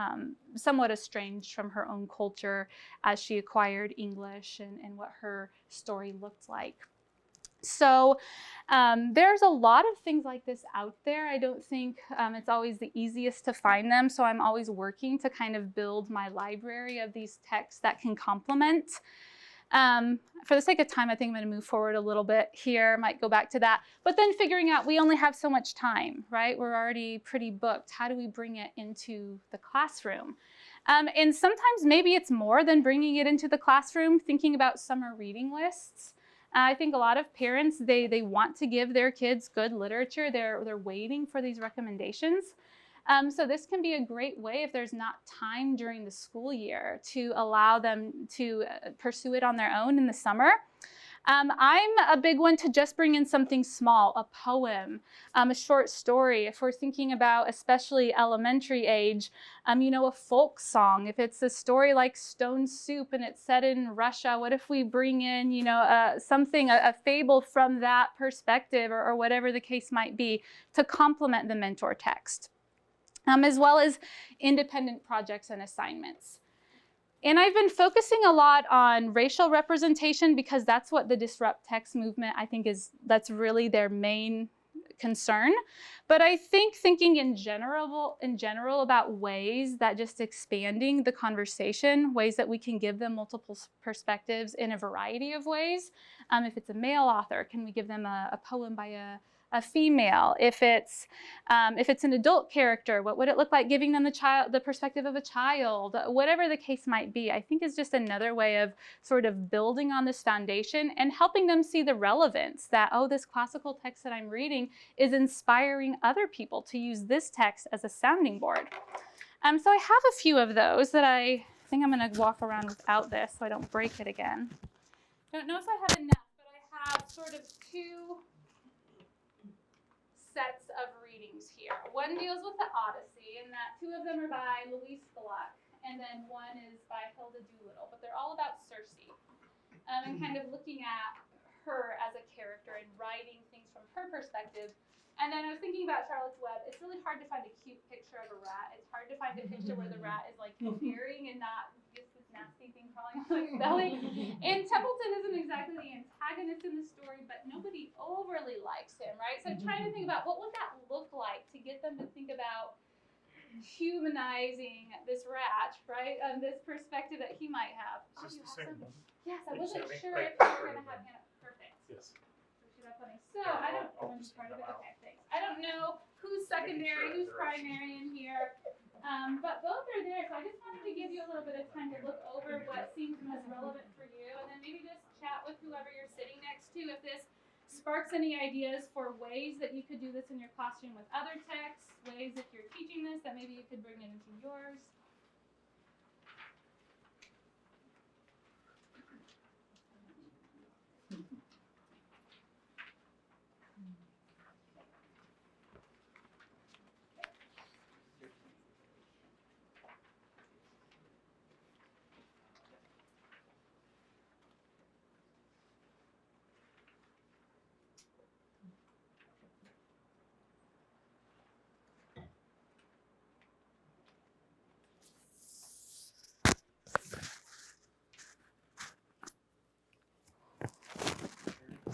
somewhat estranged from her own culture as she acquired English and what her story looked like. So there's a lot of things like this out there. I don't think it's always the easiest to find them, so I'm always working to kind of build my library of these texts that can complement. For the sake of time, I think I'm going to move forward a little bit here, might go back to that, but then figuring out we only have so much time, right? We're already pretty booked. How do we bring it into the classroom? And sometimes maybe it's more than bringing it into the classroom, thinking about summer reading lists. I think a lot of parents, they want to give their kids good literature. They're waiting for these recommendations. So this can be a great way, if there's not time during the school year, to allow them to pursue it on their own in the summer. I'm a big one to just bring in something small, a poem, a short story. If we're thinking about especially elementary age, a folk song. If it's a story like Stone Soup and it's set in Russia, what if we bring in, something, a fable from that perspective, or whatever the case might be, to complement the mentor text, as well as independent projects and assignments. And I've been focusing a lot on racial representation because that's what the Disrupt Text movement, I think, that's really their main concern. But I think thinking in general about ways that just expanding the conversation, ways that we can give them multiple perspectives in a variety of ways. If it's a male author, can we give them a poem by a female? If it's an adult character, what would it look like giving them the perspective of a child? Whatever the case might be, I think is just another way of sort of building on this foundation and helping them see the relevance that, oh, this classical text that I'm reading is inspiring other people to use this text as a sounding board. So I have a few of those that I think I'm going to walk around without this so I don't break it again. Don't know if I have enough, but I have sort of two sets of readings here. One deals with the Odyssey, and that two of them are by Louise Gluck, and then one is by Hilda Doolittle, but they're all about Circe, and kind of looking at her as a character and writing things from her perspective And then I was thinking about Charlotte's Web. It's really hard to find a cute picture of a rat. It's hard to find a picture where the rat is like appearing and not just this nasty thing crawling on its belly. And Templeton isn't exactly the antagonist in the story, but nobody overly likes him, right? So I'm trying to think about what would that look like to get them to think about humanizing this rat, right? And this perspective that he might have. It's just the same. Yes, I Like wasn't sounding sure like if we were part going to of have them. Hannah. Perfect. Yes. That's funny. So Yeah, I don't. I'll I'm just part of bring it. them out. Okay, thanks. I don't know who's secondary, sure who's they're all primary in here, but both are there. So I just wanted to give you a little bit of time to look over what seems most relevant for you, and then maybe just chat with whoever you're sitting next to. If this sparks any ideas for ways that you could do this in your classroom with other texts, ways if you're teaching this that maybe you could bring it into yours.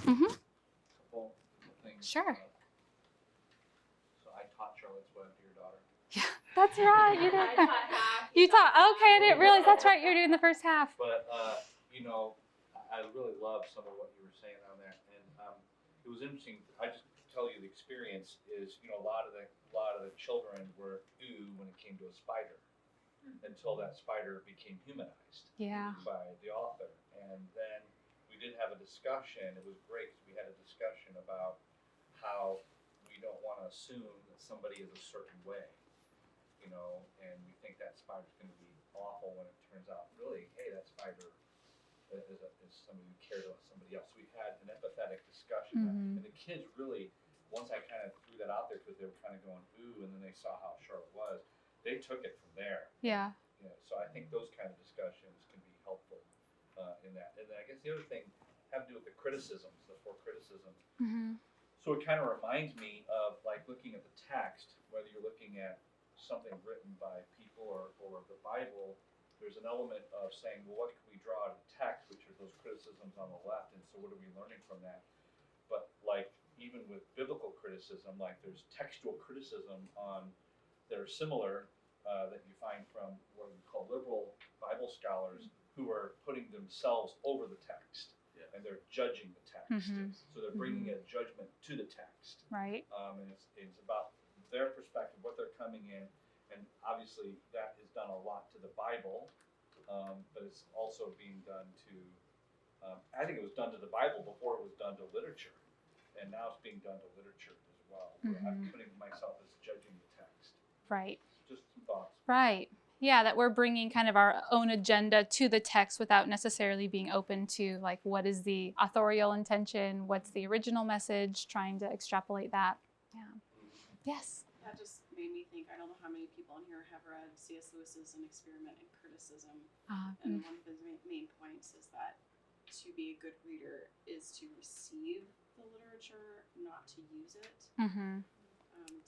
Couple things. Sure. So I taught Charlotte's Web to your daughter. That's right. You did. You taught. Okay, I didn't realize. That's right. You're doing the first half. But you know, I really love some of what you were saying on there, and it was interesting. I just tell you the experience is, you know, a lot of the children were ooh when it came to a spider, until that spider became humanized Yeah. by the author, and then we did have a discussion. It was great because we had a discussion about how we don't want to assume that somebody is a certain way, you know, and we think that spider's going to be awful when it turns out really, hey, that spider is somebody who cared about somebody else. So we had an empathetic discussion, Mhm. and the kids really, once I kind of threw that out there because they were kind of going ooh, and then they saw how Charlotte was, they took it from there. Yeah. You know, so I think those kind of discussions can be helpful in that. And then I guess the other thing have to do with the criticisms, the 4 criticisms. Mhm. So it kind of reminds me of like looking at the text, whether you're looking at something written by people or the Bible, there's an element of saying, well, what can we draw out of the text, which are those criticisms on the left, and so what are we learning from that? But like even with biblical criticism, like there's textual criticism on that are similar that you find from what we call liberal Bible scholars who are putting themselves over the text, and they're judging the text. Mhm. So they're bringing a judgment to the text, Right. and it's about their perspective, what they're coming in, and obviously that is done a lot to the Bible, but it's also being done to, I think it was done to the Bible before it was done to literature, and now it's being done to literature as well. Where I'm putting myself as judging the text. Right. Just some thoughts. Right. Yeah, that we're bringing kind of our own agenda to the text without necessarily being open to like what is the authorial intention, what's the original message, trying to extrapolate that. Yeah. Yes. That just made me think, I don't know how many people in here have read C.S. Lewis's An Experiment in Criticism. And one of his main points is that to be a good reader is to receive the literature, not to use it.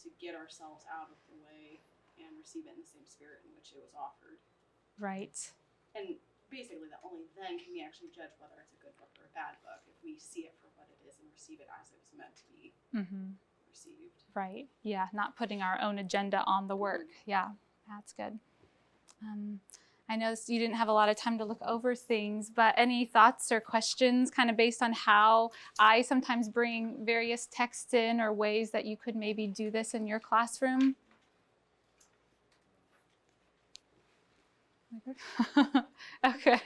To get ourselves out of the way and receive it in the same spirit in which it was offered. Right. And basically that only then can we actually judge whether it's a good book or a bad book, if we see it for what it is and receive it as it was meant to be received. Right. Yeah. Not putting our own agenda on the work. Yeah. That's good. I know you didn't have a lot of time to look over things, but any thoughts or questions kind of based on how I sometimes bring various texts in or ways that you could maybe do this in your classroom? Okay.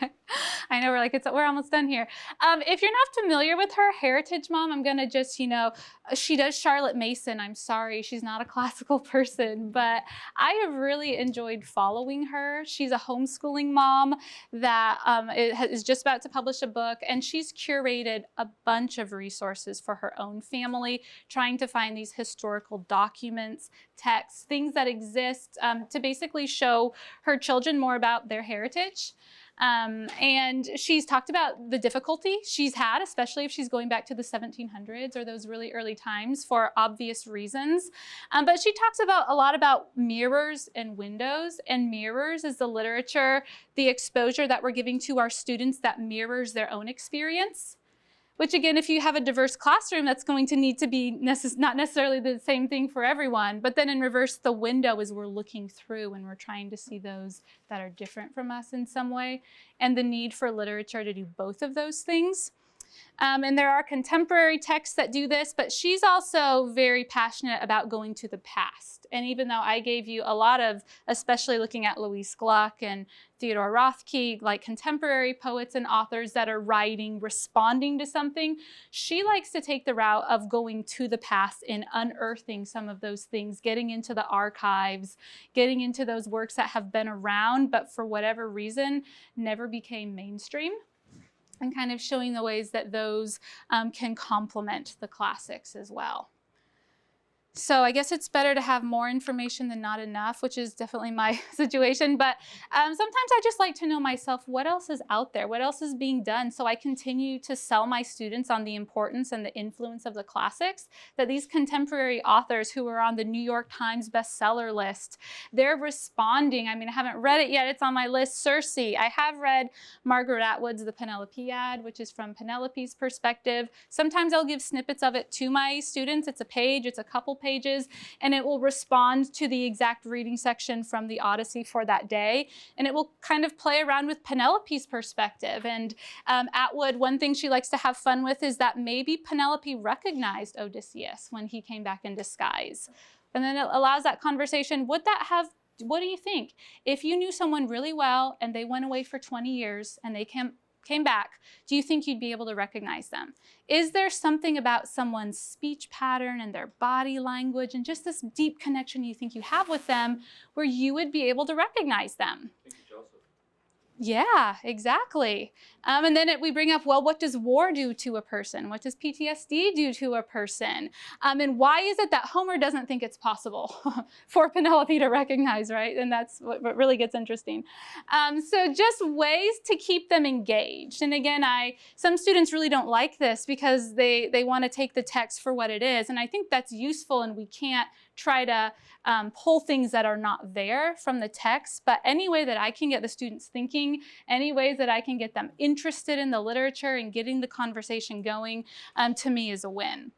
I know we're almost done here. If you're not familiar with her, Heritage Mom, I'm gonna just, she does Charlotte Mason. I'm sorry, she's not a classical person, but I have really enjoyed following her. She's a homeschooling mom that is just about to publish a book, and she's curated a bunch of resources for her own family, trying to find these historical documents, texts, things that exist to basically show her children more about their heritage. And she's talked about the difficulty she's had, especially if she's going back to the 1700s or those really early times for obvious reasons. But she talks about a lot about mirrors and windows, and mirrors is the literature, the exposure that we're giving to our students that mirrors their own experience. Which again, if you have a diverse classroom, that's going to need to be not necessarily the same thing for everyone. But then in reverse, the window is we're looking through and we're trying to see those that are different from us in some way. And the need for literature to do both of those things. And there are contemporary texts that do this, but she's also very passionate about going to the past. And even though I gave you a lot of, especially looking at Louise Gluck and Theodore Rothke, like contemporary poets and authors that are writing, responding to something, she likes to take the route of going to the past and unearthing some of those things, getting into the archives, getting into those works that have been around, but for whatever reason, never became mainstream. And kind of showing the ways that those can complement the classics as well. So I guess it's better to have more information than not enough, which is definitely my situation. But sometimes I just like to know myself, what else is out there? What else is being done? So I continue to sell my students on the importance and the influence of the classics, that these contemporary authors who are on the New York Times bestseller list, they're responding. I mean, I haven't read it yet. It's on my list. Circe. I have read Margaret Atwood's The Penelopiad, which is from Penelope's perspective. Sometimes I'll give snippets of it to my students. It's a page, it's a couple pages, and it will respond to the exact reading section from the Odyssey for that day. And it will kind of play around with Penelope's perspective. And Atwood, one thing she likes to have fun with is that maybe Penelope recognized Odysseus when he came back in disguise. And then it allows that conversation. What do you think? If you knew someone really well and they went away for 20 years and they came back, do you think you'd be able to recognize them? Is there something about someone's speech pattern and their body language and just this deep connection you think you have with them where you would be able to recognize them? Thank you, Joseph. Yeah, exactly. And then we bring up, well, what does war do to a person? What does PTSD do to a person? And why is it that Homer doesn't think it's possible for Penelope to recognize, right? And that's what really gets interesting. So just ways to keep them engaged. And again, some students really don't like this because they want to take the text for what it is. And I think that's useful, and we can't try to pull things that are not there from the text. But any way that I can get the students thinking, any ways that I can get them interested in the literature and getting the conversation going, to me is a win.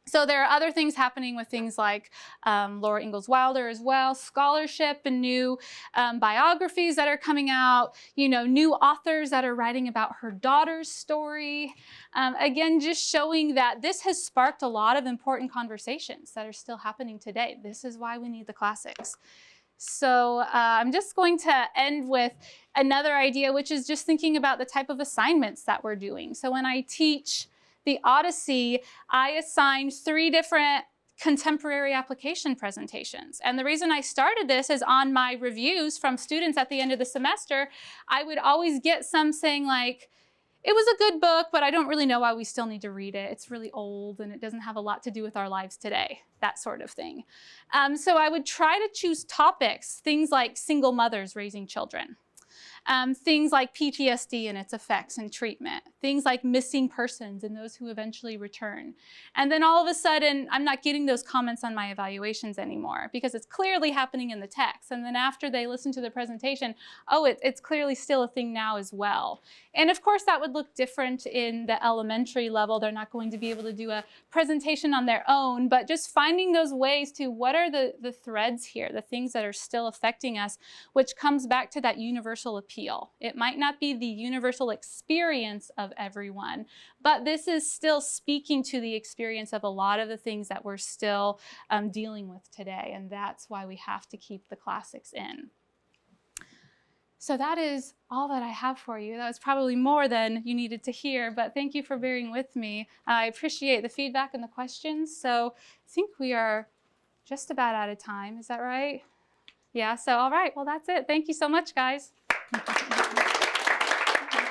So there are other things happening with things like Laura Ingalls Wilder as well, scholarship and new biographies that are coming out, new authors that are writing about her daughter's story. Again, just showing that this has sparked a lot of important conversations that are still happening today. This is why we need the classics. So I'm just going to end with another idea, which is just thinking about the type of assignments that we're doing. So when I teach the Odyssey, I assigned 3 different contemporary application presentations. And the reason I started this is on my reviews from students at the end of the semester, I would always get some saying like, it was a good book, but I don't really know why we still need to read it. It's really old and it doesn't have a lot to do with our lives today, that sort of thing. So I would try to choose topics, things like single mothers raising children. Things like PTSD and its effects and treatment, things like missing persons and those who eventually return. And then all of a sudden, I'm not getting those comments on my evaluations anymore because it's clearly happening in the text. And then after they listen to the presentation, oh, it's clearly still a thing now as well. And of course, that would look different in the elementary level. They're not going to be able to do a presentation on their own, but just finding those ways to what are the threads here, the things that are still affecting us, which comes back to that universal appeal. It might not be the universal experience of everyone, but this is still speaking to the experience of a lot of the things that we're still dealing with today. And that's why we have to keep the classics in. So that is all that I have for you. That was probably more than you needed to hear, but thank you for bearing with me. I appreciate the feedback and the questions. So I think we are just about out of time. Is that right? Yeah, so all right, well, that's it. Thank you so much, guys.